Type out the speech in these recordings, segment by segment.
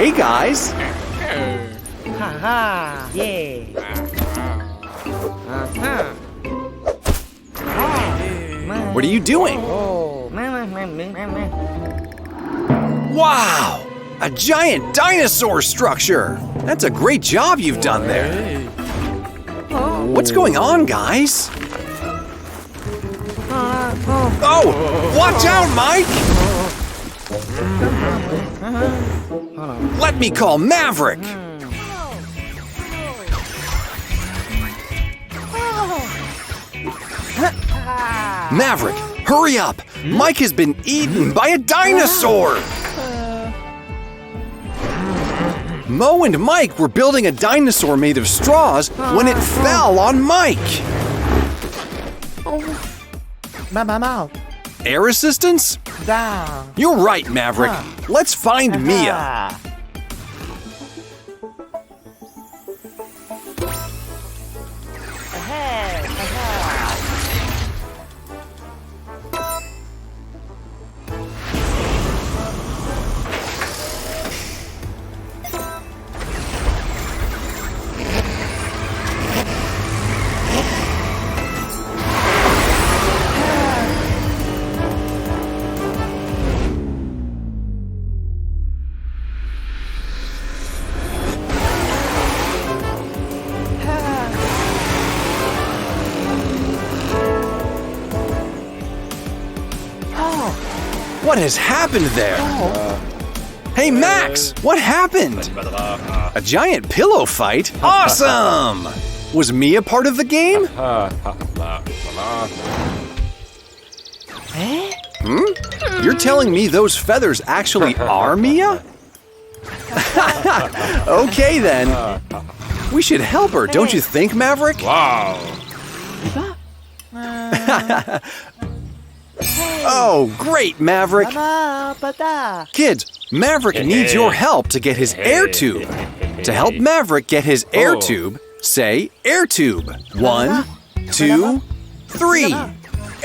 Hey, guys. Haha, yeah. What are you doing? Oh, Wow! A giant dinosaur structure! That's a great job you've done there. What's going on, guys? Oh! Watch out, Mike! Let me call Maverick! Maverick, hurry up! Mike has been eaten by a dinosaur! Mo and Mike were building a dinosaur made of straws when it fell on Mike. Air assistance? You're right, Maverick. Let's find Mia. What has happened there? Hey, Max, what happened? A giant pillow fight? Awesome! Was Mia part of the game? You're telling me those feathers actually are Mia? Okay, then. We should help her, don't you think, Maverick? Wow! Oh, great, Maverick! Kids, Maverick needs your help to get his air tube. To help Maverick get his air tube, say air tube. 1, 2, 3.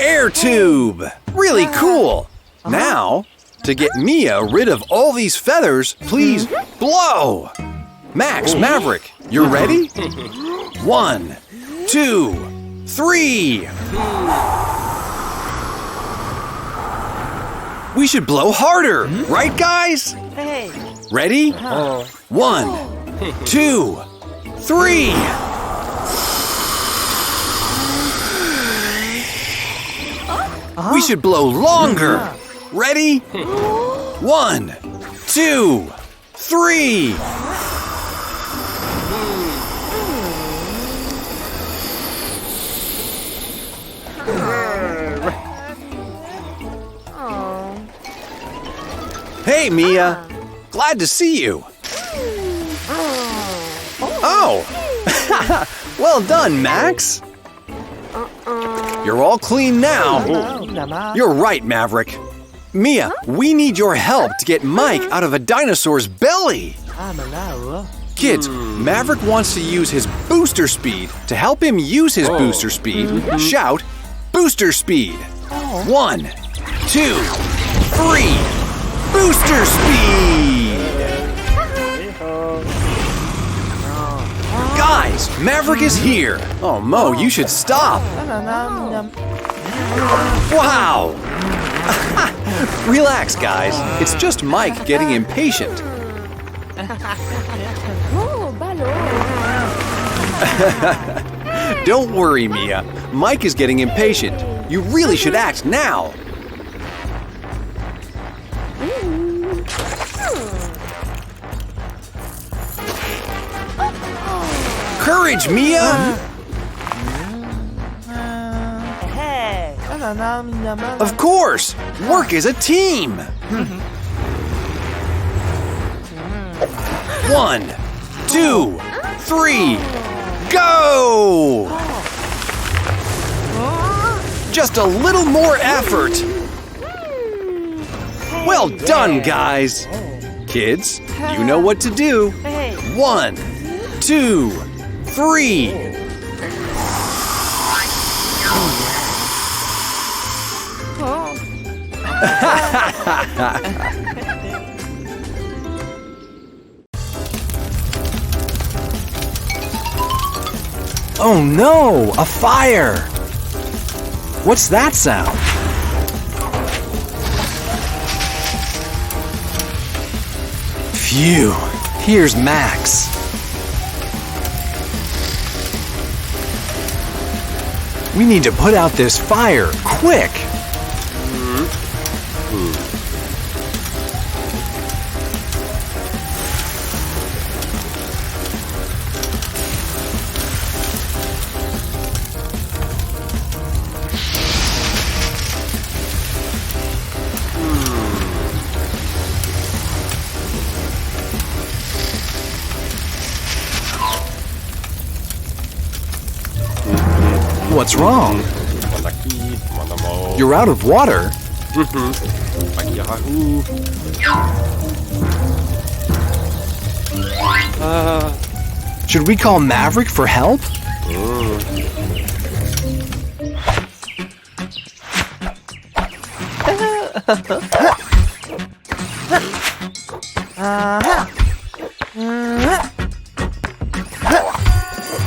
Air tube! Really cool! Now, to get Mia rid of all these feathers, please blow! Max, Maverick, you ready? 1, 2, 3. We should blow harder, right, guys? Ready? 1, 2, 3. We should blow longer. Ready? 1, 2, 3. Hey, Mia. Glad to see you. Oh! Well done, Max. You're all clean now. You're right, Maverick. Mia, we need your help to get Mike out of a dinosaur's belly. Kids, Maverick wants to use his booster speed. To help him use his booster speed, shout, booster speed. 1, 2, 3. Booster speed! Guys, Maverick is here. Oh, Mo, you should stop. Wow! Relax, guys. It's just Mike getting impatient. Don't worry, Mia. Mike is getting impatient. You really should act now. Courage, Mia! Of course! Work as a team! 1, 2, 3, go! Just a little more effort! Well done, guys! Kids, you know what to do. 1, 2, 3. Oh no, a fire! What's that sound? Phew, here's Max. We need to put out this fire, quick! What's wrong? You're out of water? Should we call Maverick for help?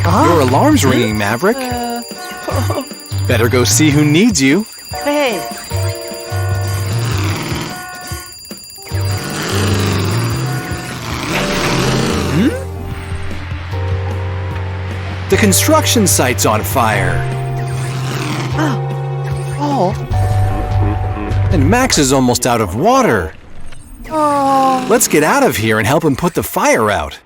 Your alarm's ringing, Maverick. Better go see who needs you. Hey! The construction site's on fire. Oh! And Max is almost out of water. Oh! Let's get out of here and help him put the fire out.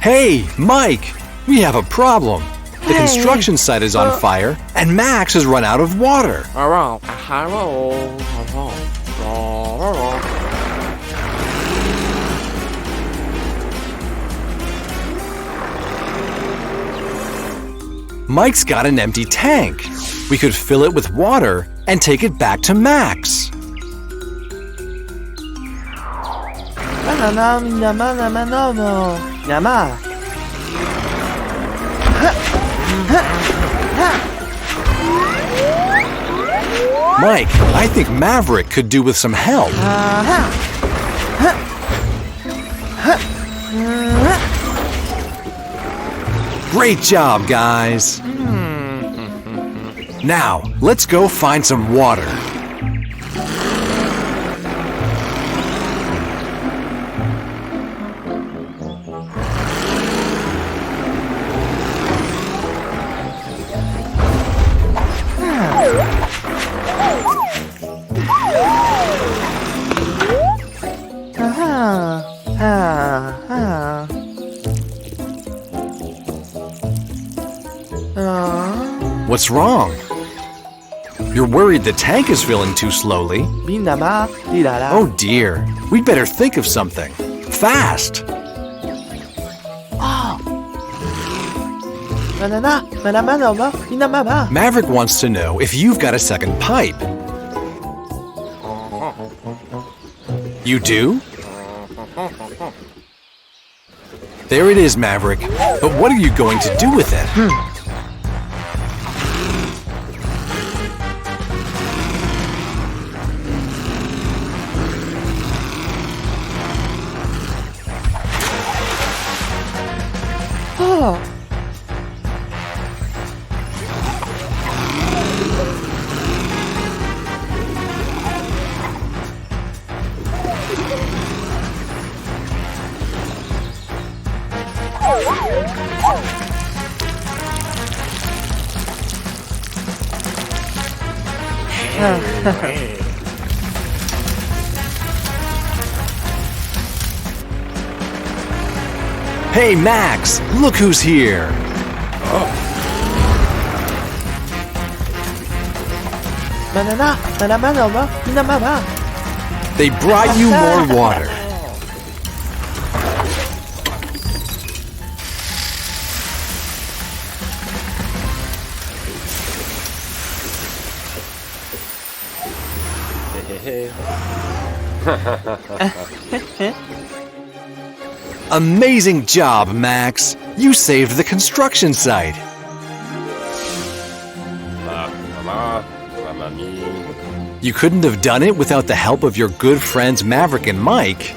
Hey, Mike! We have a problem. The construction site is on fire, and Max has run out of water. Mike's got an empty tank. We could fill it with water and take it back to Max. Mike, I think Maverick could do with some help. Great job, guys. Now, let's go find some water. What's wrong? You're worried the tank is filling too slowly. Oh dear, we'd better think of something. Fast! Maverick wants to know if you've got a second pipe. You do? There it is, Maverick. But what are you going to do with it? Hey, Max, look who's here. They brought you more water. Amazing job, Max. You saved the construction site. You couldn't have done it without the help of your good friends Maverick and Mike.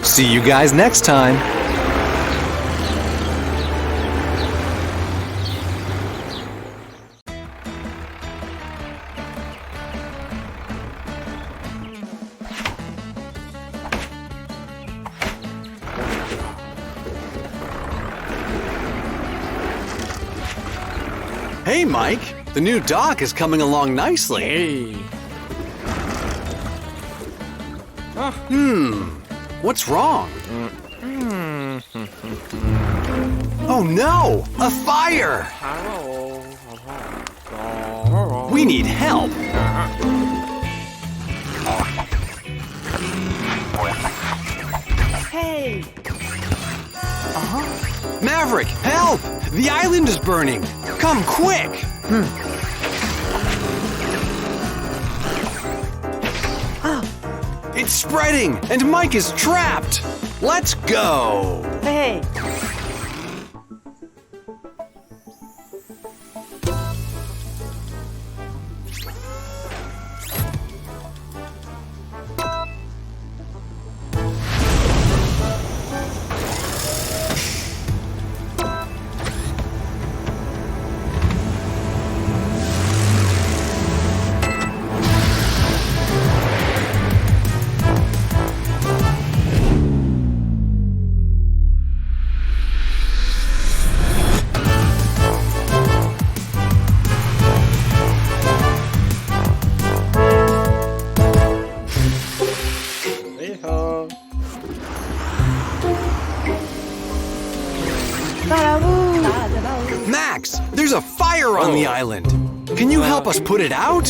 See you guys next time. Hey, Mike. The new dock is coming along nicely. Hey. What's wrong? Oh no! A fire! We need help. Hey! Maverick, help! The island is burning. Come quick! It's spreading, and Mike is trapped. Let's go. Hey! Max, there's a fire on the island. Can you help us put it out?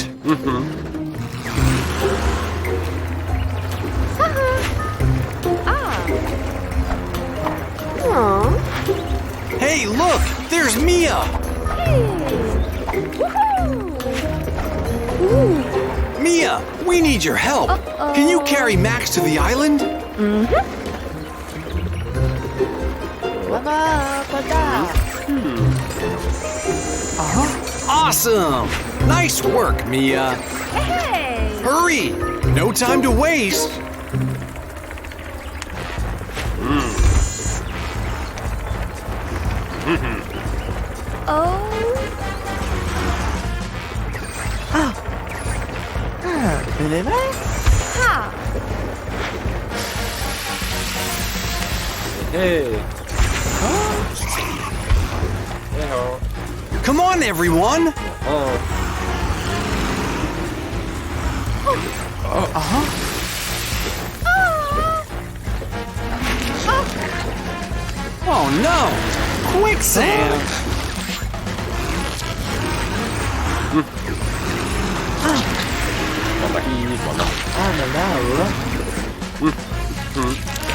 Hey, look! There's Mia! Mia, we need your help. Can you carry Max to the island? Awesome! Nice work, Mia. Hey! Hurry! No time to waste. Ha! Hey. Come on, everyone! Oh no! Quicksand!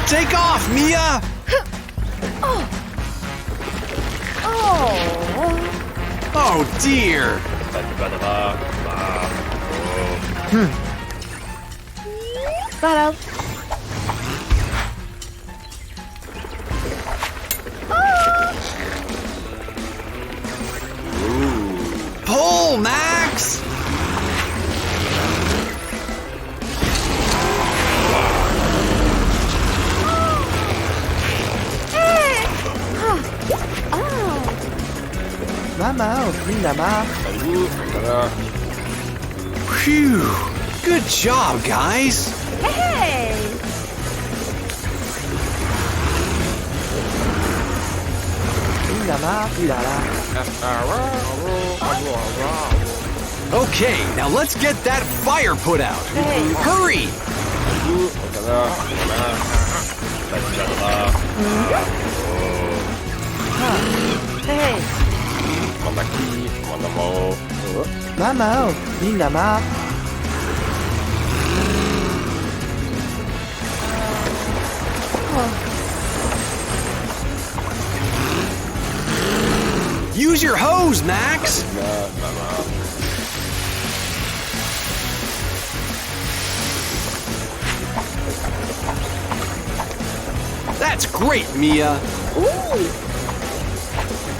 Take off, Mia! Oh dear! Pull, Max! Phew! Good job, guys! Hey! Okay, now let's get that fire put out. Hey! Hurry! Hey. Maman, Minama. Use your hose, Max! That's great, Mia!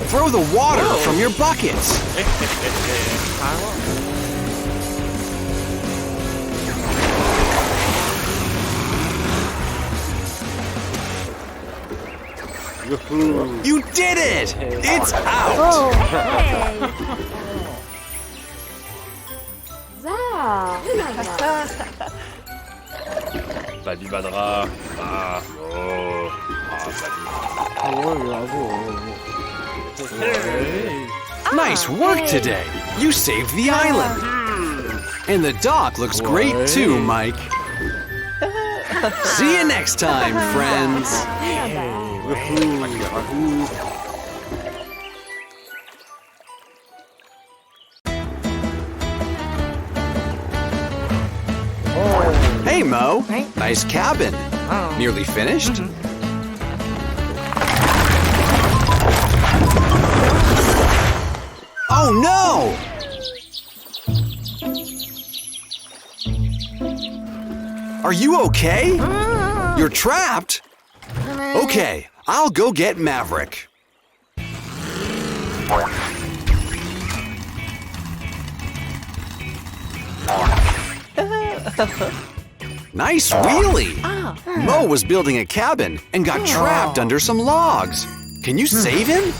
Throw the water from your buckets! You did it! It's out! Hey. Za. Babi Badra. Nice work today! You saved the island! And the dock looks great too, Mike. See you next time, friends! Hey, Mo! Nice cabin. Nearly finished? Oh no! Are you okay? You're trapped? Okay, I'll go get Maverick. Nice wheelie! Mo was building a cabin and got trapped under some logs. Can you save him?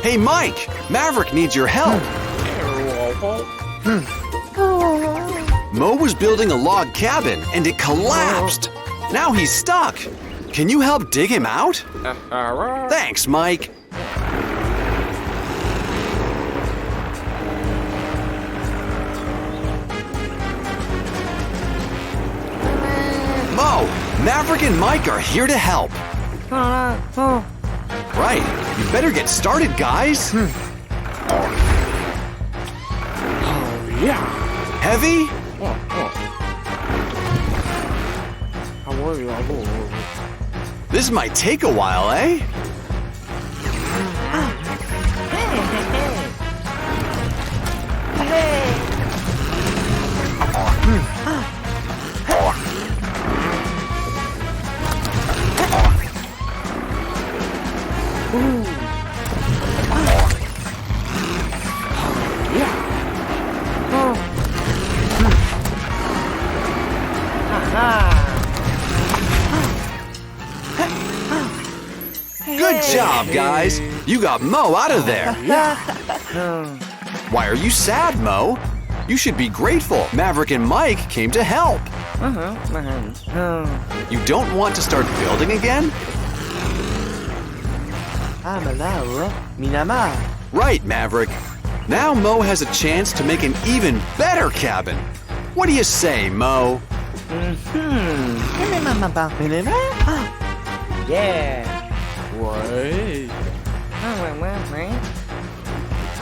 Hey, Mike! Maverick needs your help. Mo was building a log cabin and it collapsed. Now he's stuck. Can you help dig him out? Thanks, Mike. Mo, Maverick and Mike are here to help. Right, you better get started, guys. Heavy? This might take a while, eh? Good job, guys. You got Mo out of there. Why are you sad, Mo? You should be grateful. Maverick and Mike came to help. You don't want to start building again? Right, Maverick. Now Mo has a chance to make an even better cabin. What do you say, Mo? Yeah.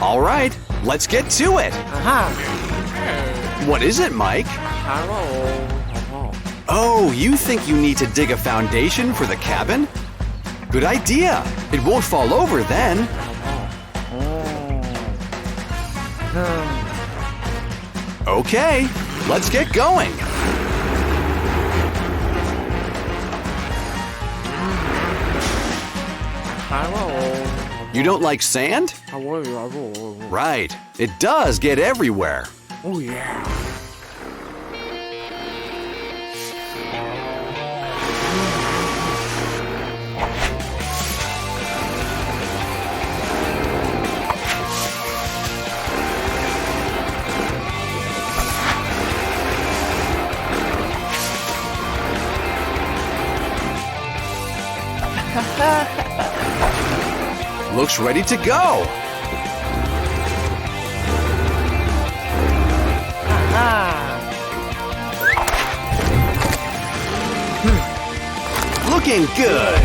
All right, let's get to it. What is it, Mike? Oh, you think you need to dig a foundation for the cabin? Good idea. It won't fall over then. Okay, let's get going. You don't like sand? Right, it does get everywhere. Oh yeah. Looks ready to go. Looking good.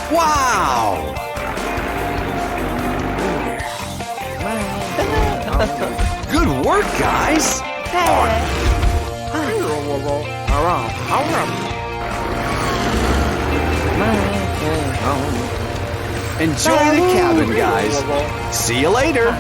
Wow! Good work, guys! Enjoy the cabin, guys. See you later.